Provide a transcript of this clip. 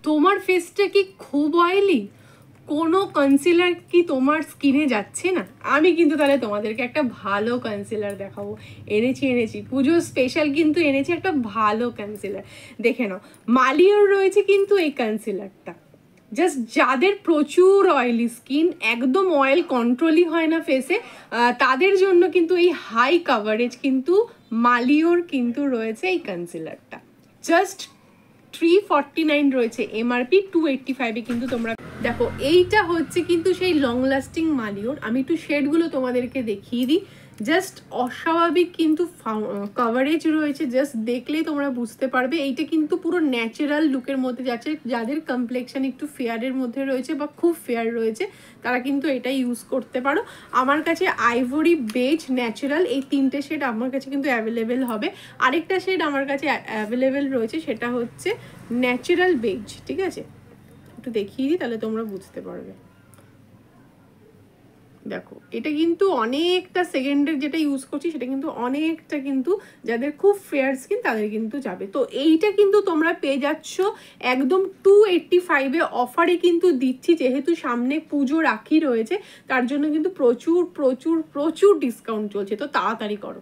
তোমার ফেসটা কি খুব অয়েলি, কোনো কনসিলার কি তোমার স্কিনে যাচ্ছে না? আমি কিন্তু তাহলে তোমাদেরকে একটা ভালো কনসিলার দেখাবো। এনেছি পুজো স্পেশাল কিন্তু এনেছি একটা ভালো কনসিলার। দেখে নাও, মালিওর রয়েছে কিন্তু এই কনসিলারটা। জাস্ট যাদের প্রচুর অয়েলি স্কিন, একদম অয়েল কন্ট্রোলই হয় না ফেসে, তাদের জন্য কিন্তু এই হাই কাভারেজ কিন্তু মালিওর কিন্তু রয়েছে এই কনসিলারটা। জাস্ট 349 রয়েছে এমআরপি, 285-এ কিন্তু তোমরা দেখো। এইটা হচ্ছে কিন্তু সেই লং লাস্টিং মালিওর। আমি একটু শেডগুলো তোমাদেরকে দেখিয়ে দিই। জাস্ট অস্বাভাবিক কিন্তু কভারেজ রয়েছে, জাস্ট দেখলেই তোমরা বুঝতে পারবে। এইটা কিন্তু পুরো ন্যাচারাল লুকের মধ্যে যাচ্ছে। যাদের কমপ্লেক্সন একটু ফেয়ারের মধ্যে রয়েছে বা খুব ফেয়ার রয়েছে, তারা কিন্তু এটা ইউজ করতে পারো। আমার কাছে আইভরি, বেজ, ন্যাচারাল এই তিনটে শেড আমার কাছে কিন্তু অ্যাভেলেবেল হবে। আরেকটা শেড আমার কাছে অ্যাভেলেবেল রয়েছে, সেটা হচ্ছে ন্যাচারাল বেজ। ঠিক আছে, একটু দেখিয়ে দিই তাহলে তোমরা বুঝতে পারবে। দেখো, এটা কিন্তু অনেকটা সেকেন্ডের যেটা ইউজ করছি সেটা কিন্তু অনেকটা কিন্তু যাদের খুব ফেয়ার স্কিন তাদের কিন্তু যাবে। তো এইটা কিন্তু তোমরা পেয়ে যাচ্ছ একদম 285-এ অফারে কিন্তু দিচ্ছি। যেহেতু সামনে পুজো রাখি রয়েছে, তার জন্য কিন্তু প্রচুর প্রচুর প্রচুর ডিসকাউন্ট চলছে। তো তাড়াতাড়ি করো।